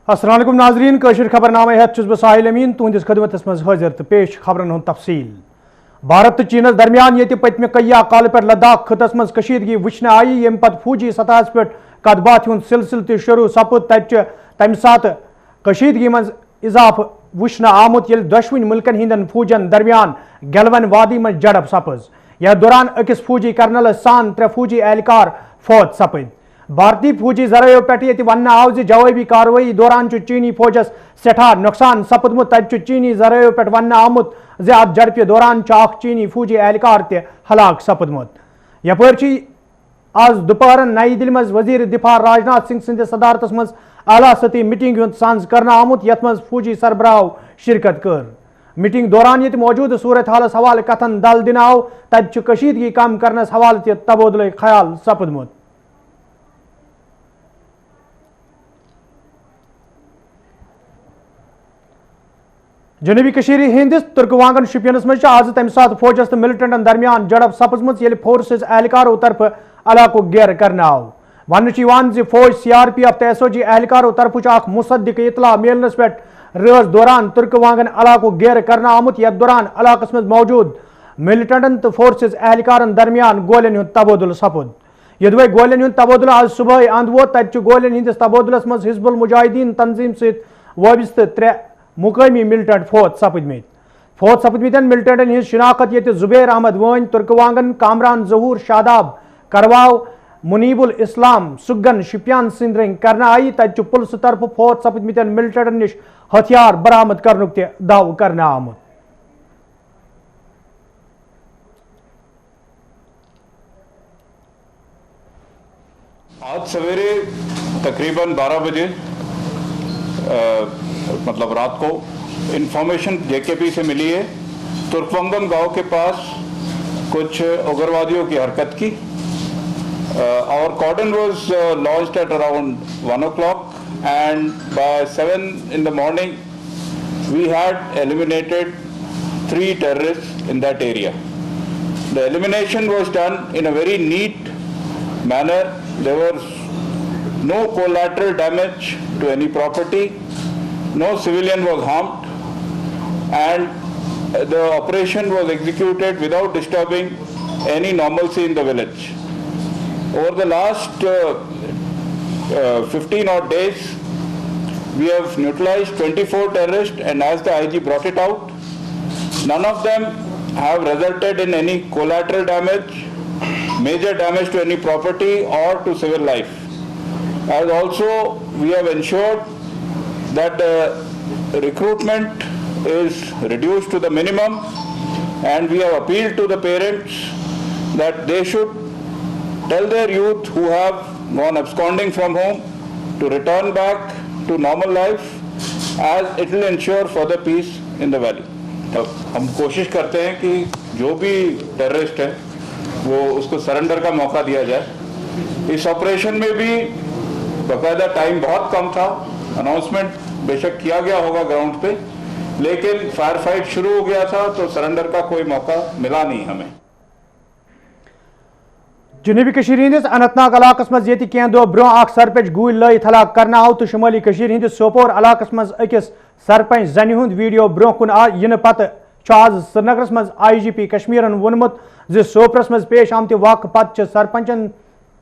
अस्सलाम वालेकुम नाजरीन कशर खबरनामे हेत बह साहिल अमीन तुंदिस खदमत मज हाजिर तो पेश खबरन हुंद तफसील। भारत तो चीनस दरमियान ये पत्म कय्या काल पे लद्दाख खितस मज कशीदगी वुचन आई यम पत फौजी सतह पे कत बात हुंद सिलसिल तो शुरू सपुद तम सात कशीदगी मज इजाफ वुचन आमुत ये दशवन मुल्कन हिंदन फौजन दरमियान गलवन वादी मज झड़प सपज। यह दौरान अकिस फौजी कर्नल सान त्रे फौजी एहलकार फौत सपद। भारतीय फौजी जरायो पे वन आव जवाबी कार्रवाई दौरान चीनी फौजस सठा नुकसान सपदमुत तत चीनी जरायो पे वन आमुत अत झड़प दौरान चीनी फौजी एहलकार हलाक सपदमुत। यपर आज दोपहर नई दिल्ली मज वजीर दिफा राजनाथ सिंह सद सदारत मज आला सतही मीटिंग हुंद सांस कर आमुत यथ मज फौजी सरबराह शिरकत कर। मीटिंग दौरान ये मौजूद सूरत हालस हवाले कथन दल दिन आव तत कशीदगी कम करनस हवाले तबादुल ख्याल सपदमुत। जनूबी कशीर हिंदिस तुर्कवांगन शुपियनस मज आज तम सात फौजस तो मिलिटेंटन दरमियान झड़प सपजमत ये फोर्सेस एहलकारों तरफ इलाको घेर कर आव। वन फौज CRPF तो SOG एहलकारों तरफ मुसद्दिक इतला मिलनस पे रज दौरान तुर्कवांगन इलाको घेर कर आमुत। यथ दौरान इलाकस मज मौजूद मिलिटेंटन तो फोर्सेस एहलकारों दरमियान गोलियन हुंद तबादुल सपुद। यदि गोलियन हुंद तबादुल आज सुबह अंद वो तत गोलियन हिंदिस तबादुलस मज हिजबुल मुजाहिदीन तंजीम सत वाबस्त त्रे मुकामी मिलिटेंट फौत सपदमित मिलिटेंटन हिंद शिनाख्त ये जुबैर अहमद वन तुर्कवांगन कामरान जहूर शादाब करवाव मुनीबुल इस्लाम सुगन शुपियान सिंध रंग कर आई तत पुलिस तरफ फौत सपदमित मिलिटेंटन निश हथियार बरामद कर दाव कर आमुत। आज सवेरे तकरीबन 12 बजे मतलब रात को इंफॉर्मेशन JKP से मिली है तुर्कवंगम गांव के पास कुछ उग्रवादियों की हरकत की। Our cordon was launched at around 1 o'clock and by 7 in the morning we had eliminated 3 terrorists in that area. The elimination was done in a very neat manner. There was no collateral damage to any property. No civilian was harmed and the operation was executed without disturbing any normalcy in the village. Over the last 15 odd days, we have neutralized 24 terrorists and as the IG brought it out, none of them have resulted in any collateral damage, major damage to any property or to civil life. As also, we have ensured that the recruitment is reduced to the minimum and we have appealed to the parents that they should tell their youth who have gone absconding from home to return back to normal life as it will ensure further peace in the valley. हम कोशिश करते हैं कि जो भी terrorist है वो उसको सरेंडर का मौका दिया जाए। इस ऑपरेशन में भी बाकायदा टाइम बहुत कम था। अनाउंसमेंट बेशक किया गया होगा ग्राउंड पे लेकिन फायर फाइट शुरू हो गया था तो सरेंडर का कोई मौका मिला नहीं हमें। जनूबी कशीर हिंदिस अनंतनाग इलाकस मज ये कह दो ब्रो सरपंच गुल लयित हलाक कर आव तो शुमाली कशीर हिंदिस सोपोर इलाकस मज अकिस सरपंच जन हुंद वीडियो ब्रो कुन इन पत आज श्रीनगरस मज IGP कश्मीरन वोनमुत सोपरस मज पेश आमत वाक़ पत सरपंचन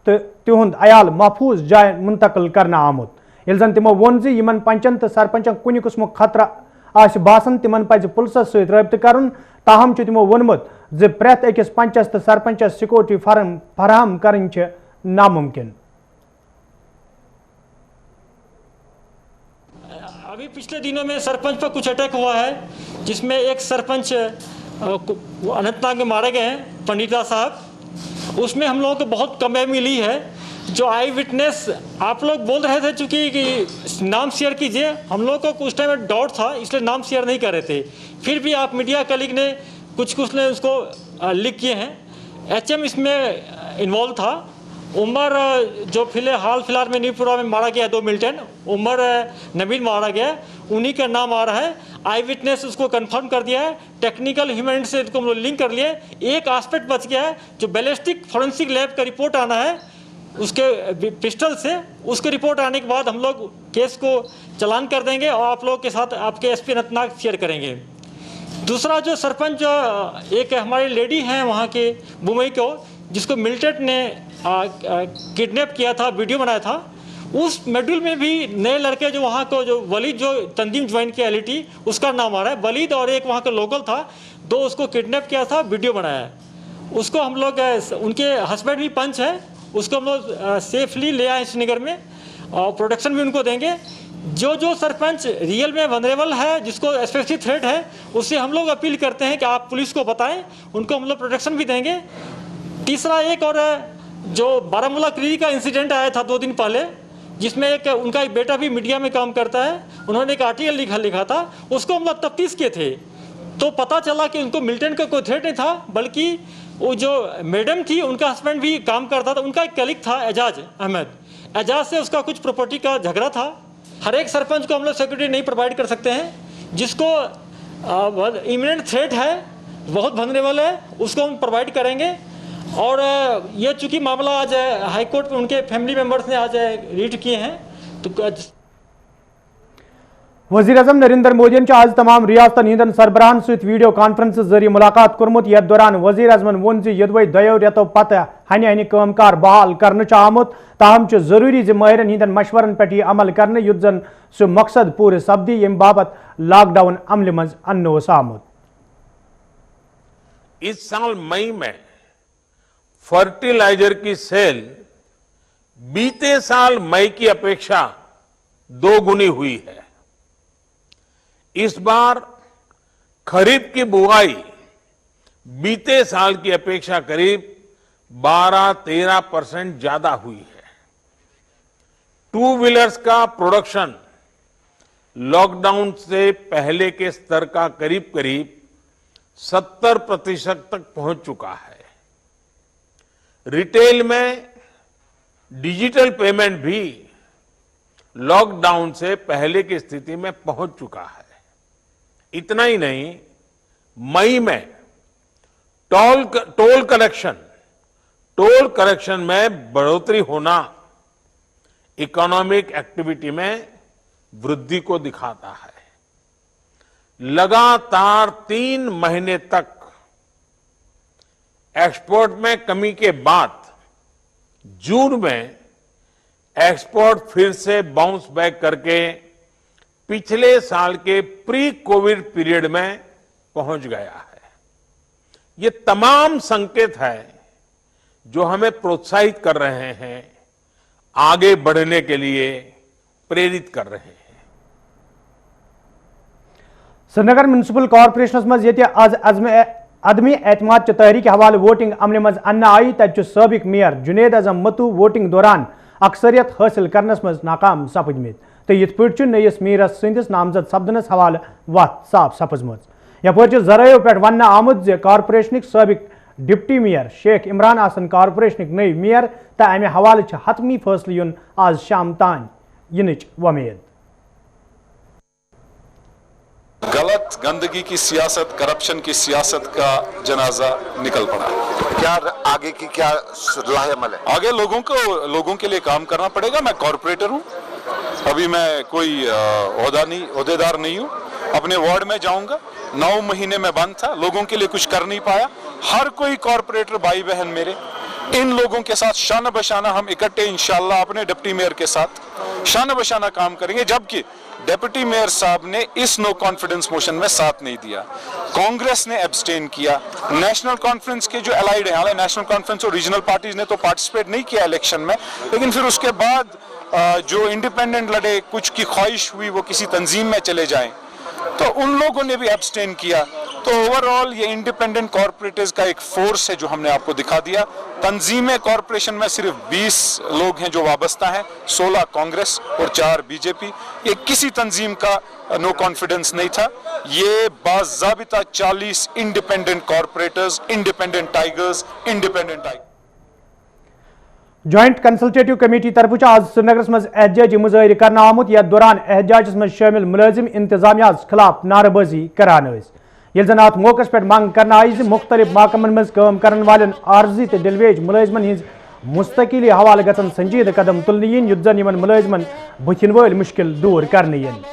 तो तिहुंद अयाल महफूज जाय मुंतकिल कर आमुत। यह जन तमो वोन यमन पंचन तो सरपंचन कुन किस्म खतरा बासन तिमन पज पुलिस सत रब्त कर ताहम तमो वोनमुत प्रेत अकिस पंचस तो सरपंचस सिक्योरिटी फराहम करन नामुमकिन। अभी पिछले दिनों में सरपंच पर कुछ अटैक हुआ है जिसमें एक सरपंच अनंतनाग में मारे गए हैं पंडिता साहब। उसमें हम लोगों को बहुत कमी मिली है। जो आई विटनेस आप लोग बोल रहे थे चूँकि कि नाम शेयर कीजिए, हम लोग को उस टाइम डाउट था इसलिए नाम शेयर नहीं कर रहे थे। फिर भी आप मीडिया कलीग ने कुछ ने उसको लिख किए हैं। HM इसमें इन्वॉल्व था। उमर जो फिलहाल में न्यूपुरा में मारा गया 2 मिलिटेंट उमर नबील मारा गया, उन्हीं का नाम आ रहा है। आई विटनेस उसको कंफर्म कर दिया है। टेक्निकल ह्यूमन से इसको हम लोग लिंक कर लिए। एक एस्पेक्ट बच गया है जो बैलिस्टिक फॉरेंसिक लैब का रिपोर्ट आना है उसके पिस्टल से, उसकी रिपोर्ट आने के बाद हम लोग केस को चालान कर देंगे और आप लोगों के साथ आपके एसपी अनंतनाग शेयर करेंगे। दूसरा जो सरपंच एक हमारी लेडी हैं वहाँ के बुमई को, जिसको मिलिटेंट ने किडनैप किया था, वीडियो बनाया था, उस शेड्यूल में भी नए लड़के जो वहाँ को जो वलीद जो तंजीम ज्वाइन किया एलईटी, उसका नाम आ रहा है वलीद, और एक वहाँ का लोकल था, दो उसको किडनैप किया था, वीडियो बनाया है। उसको हम लोग, उनके हस्बैंड भी पंच है, उसको हम लोग सेफली ले आए श्रीनगर में और प्रोटेक्शन भी उनको देंगे। जो सरपंच रियल में वनरेबल है, जिसको स्पेसिफिक थ्रेट है, उससे हम लोग अपील करते हैं कि आप पुलिस को बताएं, उनको हम लोग प्रोटेक्शन भी देंगे। तीसरा एक और जो बारामूला क्री का इंसिडेंट आया था 2 दिन पहले, जिसमें उनका एक बेटा भी मीडिया में काम करता है, उन्होंने एक आर्टिकल लिखा था, उसको हम लोग तफ्तीश किए थे तो पता चला कि उनको मिलिटेंट का कोई थ्रेट नहीं था, बल्कि वो जो मैडम थी उनका हस्बैंड भी काम करता था, उनका एक कलीग था एजाज अहमद, एजाज से उसका कुछ प्रॉपर्टी का झगड़ा था। हर एक सरपंच को हम लोग सिक्योरिटी नहीं प्रोवाइड कर सकते हैं, जिसको इमिनेंट थ्रेट है, बहुत वल्नरेबल है, उसको हम प्रोवाइड करेंगे। और ये चूँकि मामला आज हाई कोर्ट में उनके फैमिली मेम्बर्स ने आज रीट किए हैं, तो वज़ीर-ए-आज़म नरेंद्र मोदी आज तमाम रियासतन हिंदन सरबराहन सहित वीडियो कॉन्फ्रेंस जरिए मुलाकात कर्मुत। यथ दौरान वज़ीर-ए-आज़मन वोन यदवै दयो रेतो पत हने हने कामकार बहाल करने आमुत, ताहम जरूरी माहिरन हिंदन मशवरन पे अमल करने युत जन सह मकसद पूरे सपदी यम बाबत लॉकडाउन अमल मज अन्न आमुत। इस साल मई में फर्टिलाइजर की सेल बीते साल मई की अपेक्षा 2 गुनी हुई है। इस बार खरीफ की बुआई बीते साल की अपेक्षा करीब 12-13% ज्यादा हुई है। 2 व्हीलर्स का प्रोडक्शन लॉकडाउन से पहले के स्तर का करीब करीब 70% तक पहुंच चुका है। रिटेल में डिजिटल पेमेंट भी लॉकडाउन से पहले की स्थिति में पहुंच चुका है। इतना ही नहीं, मई में टोल कलेक्शन में बढ़ोतरी होना इकोनॉमिक एक्टिविटी में वृद्धि को दिखाता है। लगातार 3 महीने तक एक्सपोर्ट में कमी के बाद जून में एक्सपोर्ट फिर से बाउंस बैक करके पिछले साल के प्री कोविड पीरियड में पहुंच गया है। ये तमाम संकेत है जो हमें प्रोत्साहित कर रहे हैं, आगे बढ़ने के लिए प्रेरित कर रहे हैं। श्रीनगर म्युनिसिपल कॉर्पोरेशन मज आज अदमी एतमाद तहरीक हवाले वोटिंग अमल मज अन्न आई, तत सबक मेयर जुनेद अजम मतू वोटिंग दौरान अक्सरियत हासिल करनस मज नाकाम सपदमित, तो यथ पे नयस मेयरस सिंदिस नामजद सपदनस हवाले वत साफ सपजम। यपर जरायो पे वन आमुत कॉर्पोरेशनिक सबक डिप्टी मेयर शेख इमरान आसन कॉर्पोरेशनिक नई मेयर, तो अमे हवाले हतमी फैसले युन आज शाम तान यिनच वमेद। गलत गंदगी की सियासत, करप्शन की सियासत का जनाजा निकल पड़ा। क्या आगे की क्या राह अमल है? आगे लोगों के लिए काम करना पड़ेगा। मैं कॉर्पोरेटर हूँ, अभी मैं कोई ओहदेदार नहीं हूँ। अपने वार्ड में जाऊंगा। 9 महीने में बंद था, लोगों के लिए कुछ कर नहीं पाया। हर कोई कॉर्पोरेटर भाई बहन मेरे, इन लोगों के साथ शाना बशाना हम इकट्ठे इंशाल्लाह अपने डिप्टी मेयर के साथ शाना बशाना काम करेंगे। जबकि डिप्टी मेयर साहब ने इस नो कॉन्फिडेंस मोशन में साथ नहीं दिया, कांग्रेस ने एब्सटेन किया, नेशनल कॉन्फ्रेंस के जो एलाइड है, हालांकि नेशनल कॉन्फ्रेंस और रीजनल पार्टीज ने तो पार्टिसिपेट नहीं किया इलेक्शन में, लेकिन फिर उसके बाद जो इंडिपेंडेंट लड़े, कुछ की ख्वाहिश हुई वो किसी तंजीम में चले जाएं, तो उन लोगों ने भी एब्सटेन किया। तो ओवरऑल ये इंडिपेंडेंट कॉर्पोरेटर्स का एक फोर्स है जो हमने आपको दिखा दिया। तंजीमें कॉर्पोरेशन में सिर्फ 20 लोग हैं जो वाबस्ता हैं, 16 कांग्रेस और 4 बीजेपी। ये किसी तंजीम का नो कॉन्फिडेंस नहीं था, ये बाज़ाबिता 40 independent corporators, independent tigers, joint consultative committee तरफ आज श्रीनगर मज एहतजाजी मुजाहिर कर आमुत। यथ दौरान एहतजाजस मज शामिल मुलाजिम इंतजामिया खिलाफ नारेबाजी करान। ये जन अत मौके पे मंग कर आई मुख्तलिफ महकमन मज काम करन वाले आर्जी तो डिलवेज मुलाजमन हिज मुस्तकिली हवाले गसन संजीद कदम तुलने यिन युद्ध जन यमन मुलाजिमन बुथिन वल मुश्किल दूर करने यिन।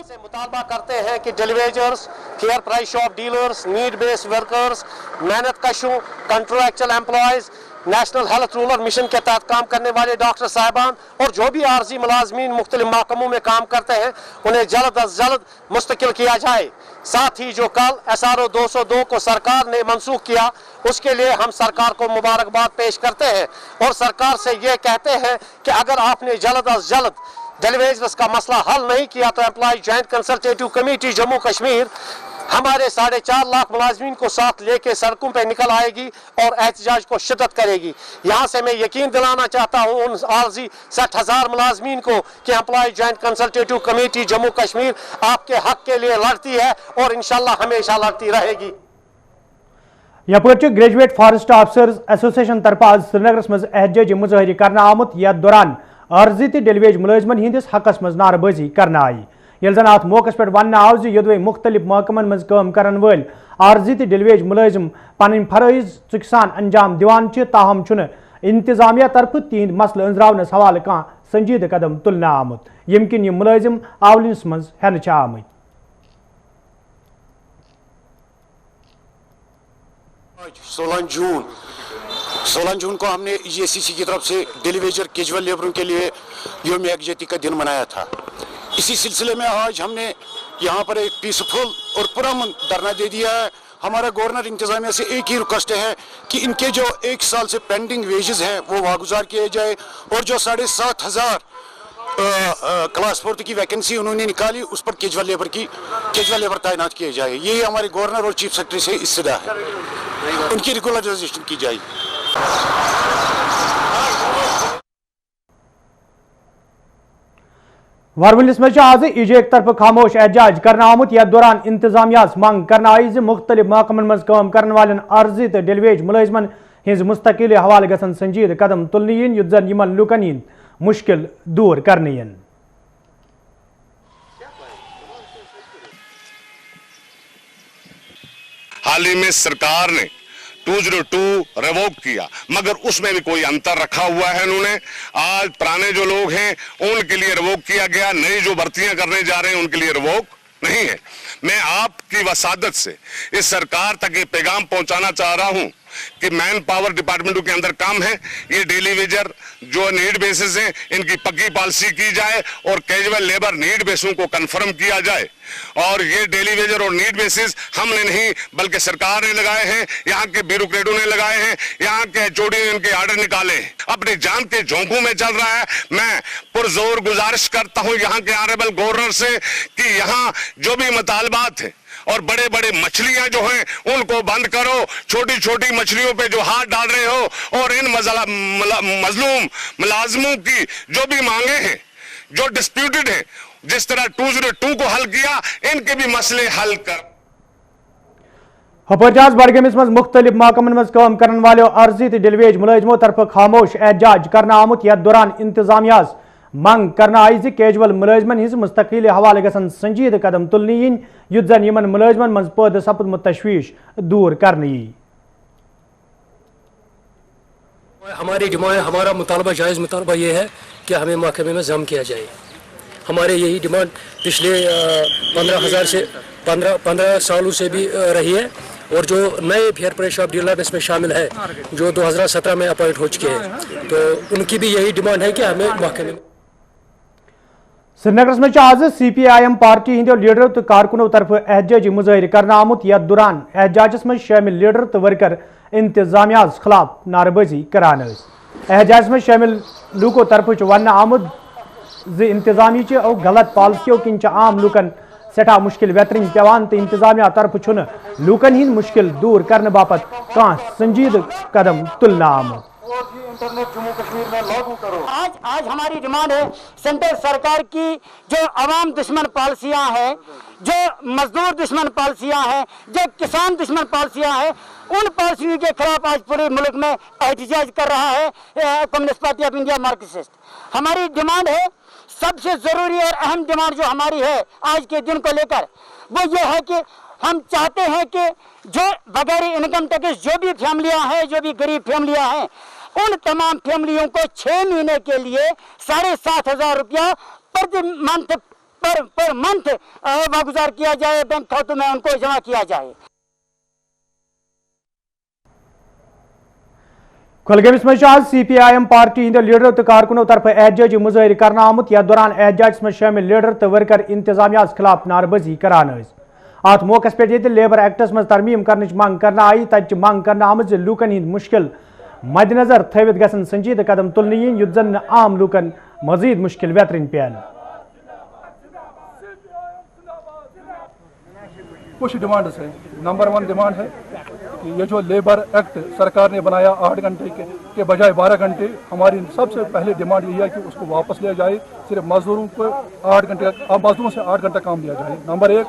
से मुतालबा करते हैं कि daily wagers, fair price shop dealers, need based workers, मेहनत कशों, contractual employees, national health rural mission के तहत काम करने वाले डॉक्टर साहिबान और जो भी आर्जी मुलाजमीन मुख्तलिफ महकमों में काम करते हैं उन्हें जल्द अज जल्द मुस्तकिल किया जाए। साथ ही जो कल SRO 202 को सरकार ने मनसूख किया उसके लिए हम सरकार को मुबारकबाद पेश करते हैं और सरकार से ये कहते हैं कि अगर आपने जल्द अज जल्द डेलीवेजर्स का मसला हल नहीं किया तो employ joint consultative committee Jammu Kashmir हमारे 4.5 लाख मुलाजमीन को साथ लेके सड़कों पे निकल आएगी और एहतजाज को शिद्दत करेगी। यहाँ से मैं यकीन दिलाना चाहता हूँ उन आर्जी 60,000 मुलाजमीन को कि employ joint consultative committee Jammu Kashmir आपके हक के लिए लड़ती है और इंशाल्लाह हमेशा लड़ती रहेगी। यपर ग्रेजुएट फॉरेस्ट ऑफिसर्स एसोसिएशन तरफ आज श्रीनगर मज एहतजाजी मुजाहरी करना आमुत यथ दौरान अर्जी तो डेलीवेज मुलाजमन हंदिस हकस मज नारबाजी करना आई। यल जन अत मौके पे वन आव योदवे मुख्तलिफ महकमन मज काम करन वल अर्जी तो डेलीवेज मुलाजिम पन फरइज चुक सान अंजाम दिवान ताहम छुन इंतजामिया तरफ तिहद मसल अंजरावनस हवाले कह संजीद कदम तुलना आमुत यम किन यम मुलाजिम आवलिनस मज हेन आमत। 16 जून को हमने EACC की तरफ से डेलीवेजर कैजुअल लेबरों के लिए यौम यकजहती का दिन मनाया था। इसी सिलसिले में आज हमने यहाँ पर एक पीसफुल और पुरअमन धरना दे दिया है। हमारा गवर्नर इंतजामिया से एक ही रिक्वेस्ट है कि इनके जो 1 साल से पेंडिंग वेजेस हैं वो वागुजार किए जाए और जो 7,500 क्लास 4 की वैकेंसी उन्होंने निकाली उस पर कैजुअल लेबर तैनात किए जाए। यही हमारे गवर्नर और चीफ सेक्रेटरी से इस्तदा है, उनकी रेगुलराइजेशन की जाए। वारवलिस में आज इजेक तरफ खामोश एहतजाज करना आमुत यथ दौरान इंतजामिया मंग करना आई मुख्तलिफ महकमन मज काम करने वाले अर्जी तो डेलीवेज मुलाजमन हज मुस्तकिल हवाले गसन संजीद कदम तुलने यिन युद्ध जन यमन लुकन हंद मुश्किल दूर करने यिन। हाल ही में सरकार ने 202 रिवोक किया मगर उसमें भी कोई अंतर रखा हुआ है इन्होंने। आज पुराने जो लोग हैं उनके लिए रिवोक किया गया, नई जो भर्तियां करने जा रहे हैं उनके लिए रिवोक नहीं है। मैं आपकी वसादत से इस सरकार तक ये पैगाम पहुंचाना चाह रहा हूं कि मैन पावर डिपार्टमेंटों के अंदर काम है, ये डेलीवेजर जो नीड बेसिस हैं इनकी पक्की पॉलिसी की जाए और कैजुअल लेबर नीड बेसों को कंफर्म किया जाए। और ये डेलीवेजर और नीड बेसिस हमने नहीं बल्कि सरकार ने लगाए हैं, यहाँ के ब्यूरोक्रेटों ने लगाए हैं, यहाँ के HOD ने इनके आर्डर निकाले हैं, अपनी जान के झोंकों में चल रहा है। मैं पुरजोर गुजारिश करता हूँ यहाँ के ऑनरेबल गवर्नर से कि यहाँ जो भी मुतालबात है और बड़े बड़े मछलियां जो हैं उनको बंद करो, छोटी छोटी मछलियों पे जो हाथ डाल रहे हो और इन मजलूम मुलाजमों की जो भी मांगे हैं जो डिस्प्यूटेड है जिस तरह 202 को हल किया इनके भी मसले हल कर। हपरजाज बडगमिस मज मुख्तलिफ महकमन मज काम करने वाले अर्जी तो डेलीवेज मुलाजमों तरफ खामोश एहतजाज करना आमुत यथ दौरान इंतजामिया मंग करना आई कैजुअल मुलाजमन हज मुस्तकिल हवाले गसन संजीद कदम तुलने यिन युद्ध जन यमन मुलाजमन मज पैदा सपदमुत तशवीश दूर करने यी। हमारी डिमांड, हमारा मुतालबा जायज़ मुतालबा ये है कि हमें महकमे में जम किया जाए। हमारे यही डिमांड पिछले 15 सालों से भी रही है और जो नए फेयर प्राइस शॉप डीलर इसमें शामिल है जो 2017 में अपॉइंट हो चुके हैं तो उनकी भी यही डिमांड है कि हमें महकमे में। श्रीनगर में आज CPIM पार्टी हंदो लीडर तो कारकुनों तरफ एहतजाजी मुजाहरी करना आमुत यथ दौरान एहतजाजस में शामिल लीडर तो वर्कर इंतजामिया खिलाफ नारेबाजी करान। एहतजाज में शामिल लूकों तरफ वन आमुद इंतजामी गलत पॉलिसियों किन आम लूकन सठा मुश्किल बेहतरीन पेवान तो इंतजामिया तरफ छुन लूकन हिंद मुश्किल दूर करने बापत कह संजीद कदम तुलना आमुद। इंटरनेट जम्मू कश्मीर में लागू करो। आज हमारी डिमांड है सेंट्रल सरकार की जो अवाम दुश्मन पॉलिसियां हैं, जो मजदूर दुश्मन पॉलिसियां हैं, जो किसान दुश्मन पॉलिसियां हैं, उन पॉलिसियों के खिलाफ आज पूरे मुल्क में एहतजाज कर रहा है communist party of India Marxist. हमारी डिमांड है, सबसे जरूरी और अहम डिमांड जो हमारी है आज के दिन को लेकर वो ये है कि हम चाहते हैं कि जो बगैर इनकम टैक्स जो भी फैमिलियां हैं, जो भी गरीब फैमिलियां हैं, उन तमाम फैमिलियों को 6 महीने के लिए 7,500 रुपया पर मंथ वागुजार किया जाए, बैंक खातों में उनको जमा किया जाए। कुलगामिस मज आज CPIM पार्टी हंद लीडर तो कारकुनों तरफ एहतजाजी मुजाहिर करना आमुत। यथ दौरान एहतजाज में शामिल लीडर तो वर्कर इंतजामिया खिलाफ नारबजी करान। अत मौके पे लेबर एक्टस मज तरमीम करने मांग करना आई। तत मांग करना आमत लूकन हंद मुश्किल मद्देनजर थवित गसन संजीदा कदम तुलने yin युत जन आम लूकन मजीद मुश्किल वेतरन पेन। कुछ डिमांड्स है। नंबर 1 डिमांड है कि ये जो लेबर एक्ट सरकार ने बनाया 8 घंटे के बजाय 12 घंटे, हमारी सबसे पहले डिमांड यही है कि उसको वापस लिया जाए। सिर्फ मजदूरों को 8 घंटे, मजदूरों से 8 घंटा काम लिया जाए, नंबर 1।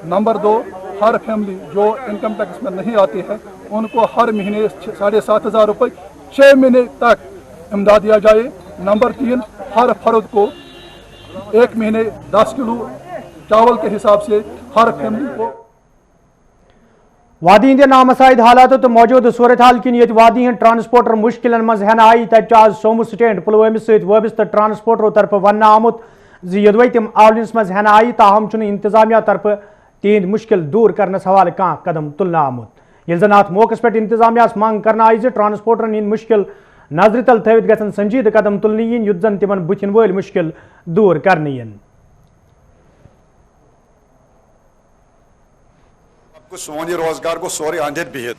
नंबर दो हर फैमिली जो इनकम टैक्स में नहीं आती है उनको हर महीने 7,500 रुपये 6 महीने तक इमदाद दिया जाए। नंबर 3 हर फर्द को 1 महीने 10 किलो चावल के हिसाब से हर फैमिली को। वादी हंद नामसाइद हालात तो मौजूद सूरत हाल किन ये वादी हंद ट्रांसपोर्टर मुश्किल मज हेन आई। तत आज सोमू स्टैंड पुलवामिस सत वाबस्त ट्रांसपोर्टरों तरफ वन आमुत यदवे तम आवलिस मज हेन आई, ताहम इंतजामिया तरफ तिहद मुश्किल दूर करने हवाले कह कदम तुलना आमुत। ये जन अत मौके पे इंतजामिया मांग करना आई ट्रांसपोर्टरन हंद मुश्किल नजर तल थवित गसन संजीद कदम तुलने युत जन तिमन बुथिन वल मुश्किल दूर करने। सोन यह रोजगार गो सोरे अंधेर बिहित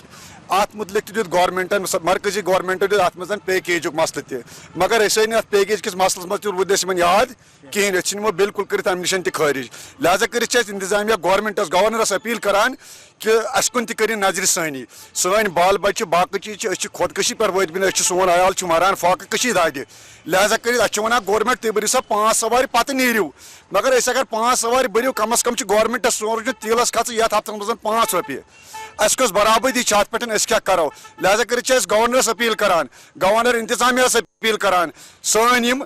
अत मुतलिक दित गवर्नमेंटन मरकजी गवर्नमेंट दित अत मज पैकेज मसल त, मगर अस अत पैकेज किस मसलस मज रुद याद कहें अमो बिल्कुल कर अम निश खारिज। लिहाजा कर इंतजामिया गवर्नमेंटस गवर्नरस अपील करान कि अस कुन कर नजर सानी सन बाल बच्चे बाकी चीज खुदकशी पर वतबिन सोन आयाल मरान फाक कशी दाद। लिहाजा कर वन गवर्नमेंट तुम बरियो सा 5 सवार पत नीरियो, मगर अगर 5 सवार बरियो कम अज कम गवर्नमेंटस सोन तेलस खच ये हफ्त मज 5 रुपये अस बराबरी अत पे क्या करो। लिहाजा कर गवर्नरस अपील करान, गवर्नर इंतजामिया अपील करान सन यम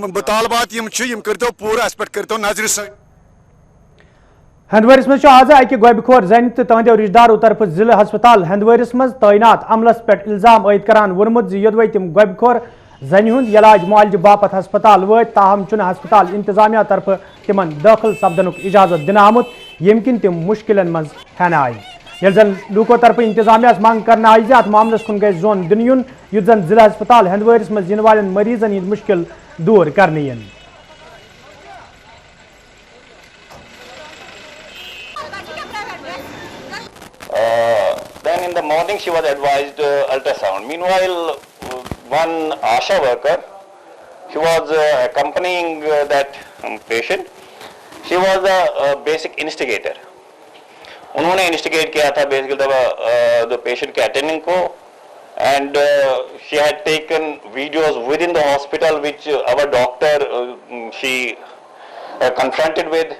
मुतालबात यम करतो पूरा अस पे करतो नजर स। हंदवारिस मज आज अकि गोबखोर जन तो तहदो रिश्तेदारों तरफ जिला हस्पताल हंदवारिस मज तैनात अमलस पे इल्जाम आयद करान वोनमुत योदवे तम गोबखोर जन हुंद इलाज मुआलज बापत हस्पताल वत, ताहम हस्पताल इंतजामिया तरफ तिमन दाखिल सपदनुक इजाजत दिन आमुत यम किन तिम मुश्किलन मज हेन आई। ये जन लूको तरफ इंतजामिया मांग करना आई अत मामलस कुन गई जोन दिन युन युत जन जिला हस्पताल हंदवारिस मज इन वाले मरीजन हंद मुश्किल दूर करने। Then in the morning she was advised ultrasound. Meanwhile, one ASHA worker, she was accompanying that patient. She was a basic instigator. उन्होंने instigate किया था basically the patient के attending को, and she had taken videos within the hospital which our doctor she confronted with.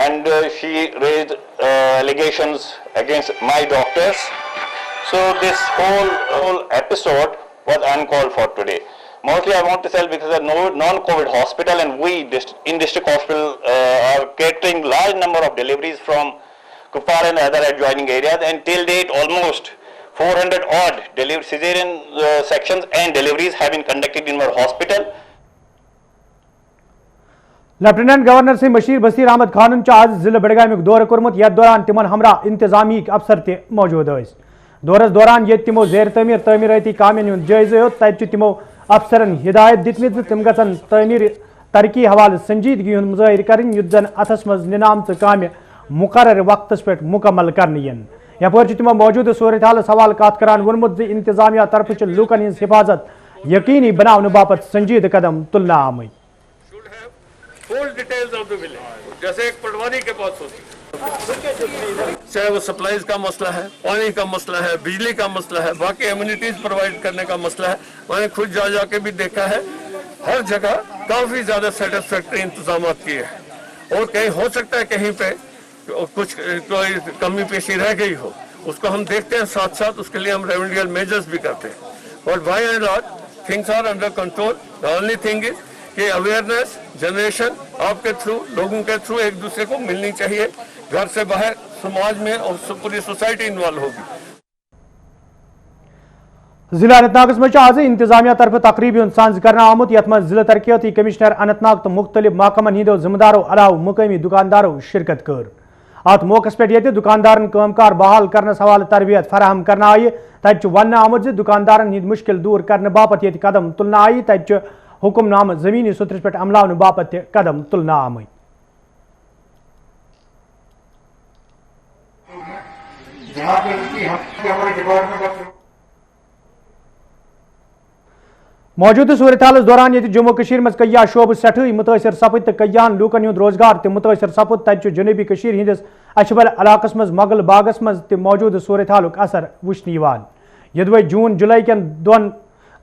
And she raised allegations against my doctors. So this whole episode was uncalled for today. Mostly I want to tell because a non-COVID hospital, and we in district hospital are catering large number of deliveries from Kupwara and other adjoining areas, and till date almost 400 odd cesarean sections and deliveries have been conducted in our hospital. Lieutenant governor से machine Bashir Ahmad Khan आज जिले बडगाम दौर कोर्मुत। यथ दौरान तिमन हमरा इंतजामी अफसर त मौजूद दौरस दौरान ये तिमो जेर तमीरती कामन हूं जायजा हो। तत तिमो अफसरन हिदायत दितमित तिम गसन तमीर तरक्की हवाले संजीदगी हूं मुजाहिर करें युत जन अथस मज निनाम काम मुकर्रर वक्तस पे मुकम्मल करने। यपर तिमो मौजूद सूरत हालस हवाले कत करान वोनमुत इंतजामिया तरफ लूकन हज हिफाजत यकीनी बनाने बापत संजीद कदम तुलना आमत। Full details of the village, जैसे एक पटवारी के पास होती है, चाहे वो सप्लाईज का मसला है, पानी का मसला है, बिजली का मसला है, बाकी एम्यूनिटीज प्रोवाइड करने का मसला है। मैंने खुद जा के भी देखा है, हर जगह काफी ज्यादा सेटिस्फैक्टरी इंतजाम किए हैं। और कहीं हो सकता है कहीं पे कुछ कोई कमी पेशी रह गई हो, उसको हम देखते हैं, साथ साथ उसके लिए हम रेमेडियल मेजर्स भी करते हैं। But by and large things are under control. The only thing is कि अवेयरनेस जनरेशन आपके थ्रू, लोगों के थ्रू एक दूसरे को मिलनी चाहिए, घर से बाहर समाज में और पूरी सोसाइटी इन्वॉल्व होगी। जिला अनंतनाग मज आज इंतजामिया तरफ तकरीब सांझ कर आमुत यथ मज जिला तरक्याती कमिश्नर अनंतनाग तो मुख्तलिफ महकमन हिंदो जिम्मेदारों अलाव मुकामी दुकानदारों शिरकत कर। अत मौके पे दुकानदारन कामकार बहाल करने हवाले तरबियत फराहम करना आई। तत वन आमुत दुकानदारन हिंद मुश्किल दूर करने बापत ये कदम तुलना आई। तत हुक्मनाम जमीनी सुत्र पे अमलावन बापत कदम तुलना आमत। मौजूदा सूरत हाल दौरान ये जम्मू कशीर मज कया शोब सठई मुतासर सपद तो कयान लूकन हुंद रोजगार तो मुतासर सपद। तत जनूबी कशीर हिंदिस अछबल इलाकस मज मोगल बागस मज तो मौजूदा सूरत हालुक असर वुचन। यदवे जून जुलाई कन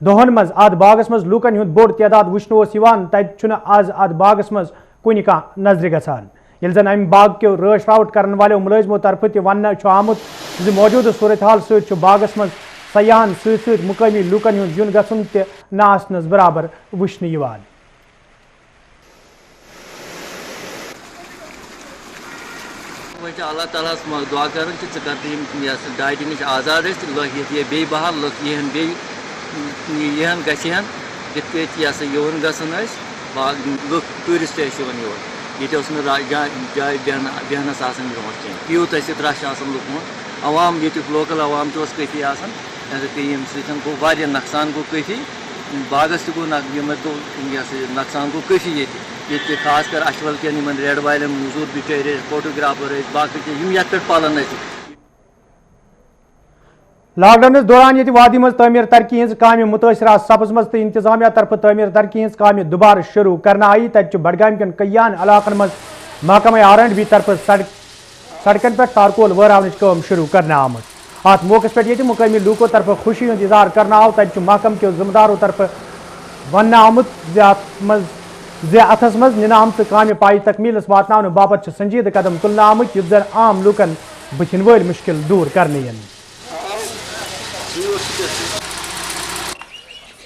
दोहन मज अत बागस मज लूकन हुंद बोड़ तादाद वुचन तत आज अत बागस मज कुन कह नजर गसान। यिल जन अमि बाग के रश रावट करने वाले मुलाजिमों तरफ तह वन आमुत मौजूदा सूरत हाल सत बागस मज सयाहन सत मुकामी लूकन हुंद युन गसन तह न आसनस बराबर वुचन। अल्लाह ताला दुआ कर डाइट नश आजाद ये बे बहाल यहन बे यहन गहन ये योन गसन लुक टूरिस्ट योर ये जाय बेहनस ब्रोट कह यूत रश लुकन अवाम ये लोकल अवाम तफी ये गो वारिया नुकसान गो कफी बागस गो नुकसान गो कफी ये खास कर अशवल के रेड वाले मजूर बिचारे फोटोग्राफर बाकी ये पालन लॉकडाउन दौरान ये वादी मज तमीर तरक्की हज काम मुतासर सब्ज मज तो इंतजामिया तरफ तमीर तरक्की हज काम दोबारा शुरू करना आई। तत बडगाम कन कयान इलाकन मज महकमा R&B तरफ सड़कन पे तारकोल वहरावन काम शुरू करना आमत। अत मौके पे मुकामी लूकों तरफ खुशी हूं इजहार करना आव। तत महकम के जिम्मेदारों तरफ वन आमुत अथस मज निनाम तो काम पाई तकमीलस वातन बापत संजीद कदम तुलना आमुत युत जन आम लूकन बुथिन वल मुश्किल दूर करने।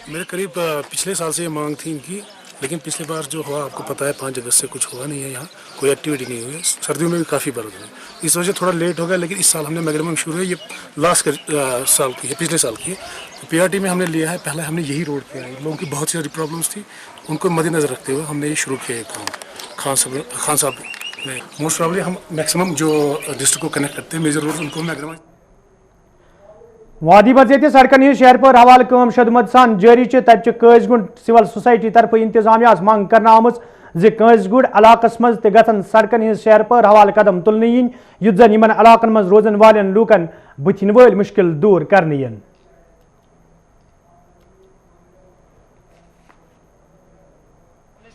मेरे करीब पिछले साल से ये मांग थी इनकी, लेकिन पिछले बार जो हुआ आपको पता है 5 अगस्त से कुछ हुआ नहीं है, यहाँ कोई एक्टिविटी नहीं हुई है। सर्दियों में भी काफ़ी बर्फ हुई, इस वजह थोड़ा लेट हो गया। लेकिन इस साल हमने मैग्निमम शुरू है, ये लास्ट साल की है, पिछले साल की है। तो PRT में हमने लिया है, पहले हमने यही रोड किया है। लोगों की बहुत सारी प्रॉब्लम्स थी, उनको मद्देनजर रखते हुए हमने ये शुरू किया है काम। खान साहब ने मोस्ट प्रॉब्ली हम मैक्सिमम जो डिस्ट्रिक्ट को कनेक्ट करते हैं मेजर रोड उनको मैग्निमम वादी मज ये सड़कन हज शहर पर हवाल काम शदमत सान जारी तत कजगुंड सिविल सोसाइटी तरफ इंतजामिया मांग करना आमज कजगुंड इलाकस मज गन सड़कन हज शहर पर हवाल कदम तुलने इन युत जन इन इलाकन मज रोजन वालन लूकन बुथिन वल मुश्किल दूर करने।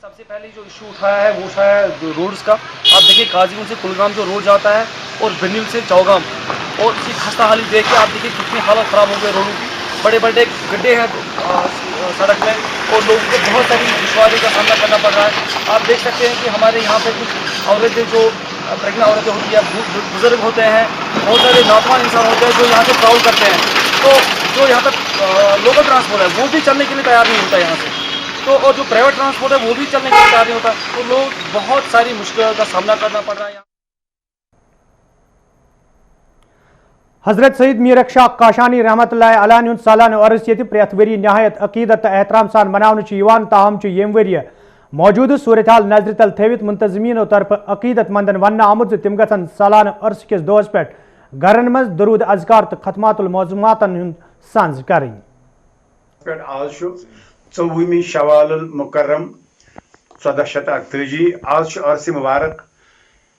सबसे पहले जो इशू उठाया है वो उठाया है रोड्स का। आप देखिए काजीगुंड से कुलगाम जो रोड जाता है और बिरनील से चौगाम, और इसकी खस्ता हाली देख के आप देखिए कितनी हालत ख़राब हो गई रोडों की। बड़े बड़े गड्ढे हैं सड़क में और लोगों को बहुत सारी दुश्वारी का सामना करना पड़ रहा है। आप देख सकते हैं कि हमारे यहाँ पे कुछ औरतें जो प्रेग्नेंट औरतें होती हैं, बुजुर्ग होते हैं, बहुत सारे नौजवान इंसान होते हैं जो यहाँ से ट्रैवल करते हैं। तो जो यहाँ तक लोकल ट्रांसपोर्ट है वो भी चलने के लिए तैयार नहीं होता यहाँ से, तो और जो प्राइवेट ट्रांसपोर्ट है वो भी चलने के लिए तैयार नहीं होता। तो लोग बहुत सारी मुश्किलों का सामना करना पड़ रहा है। हजरत सईद मीर अख्शा काशानी रहमतुल्लाह अलैह हुंद सालाना अरस ये प्रेत वरी नहायत अकीदत एहतराम सान मनावन ताहम यम वरिय मौजूद सूरत हाल नजर तल थवित मुंतजमीनों तरफ अकीदत मंदन वन आमुत तिम गन सालाना अरस किस दोस पे घरन मज दरूद अजकार तो खतमातुल मौजूमातन हुंद सांझ करें। आज 24 शवाल मुकर्रम 1438 आज अरस मुबारक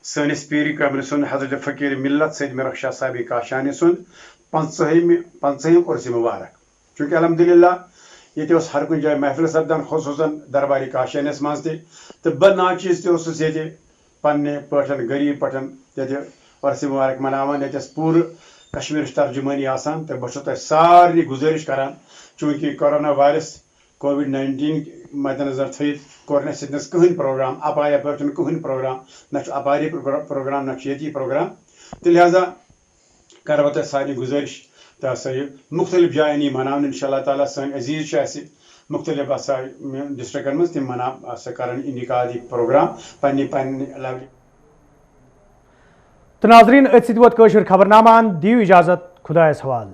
सनिस पीर कमर सुन हजरत फ़कीर मिल्लत सईद मीर अख्शा साहब काशानी सुन 50 उर्स मुबारक। चूँकि अल्हम्दुलिल्लाह ये हर कुछ जाए महफिल सपदान खुसूसन दरबारी काशानिस मज तो बनाचीज ये पन्ने पठन गरीब पठन ये उर्स मुबारक मनावान ये पूरे कश्मीर तर्जुमानी आसान। तो बहुत सारी गुजारिश करान चूँकि कोरोना वायरस कोविड-19 मद्देनजर थी कोर कहीं प्रोग्राम अपाया पे कहीं प्रोग्राम न अपारी प्रोग्राम न ये प्रोग्राम तो लिहाजा कर सारी गुजारिश तो सह मुख्तलिफ जायन मनान इंशाअल्लाह ताला सन अजीज मुख्तलिफ डिस्ट्रिक्टन मज तम मना कर इनिकादी प्रोग्राम पन्नी तो नाजरीन अत खबरनामान दियो इजाजत खुदायस हवाल।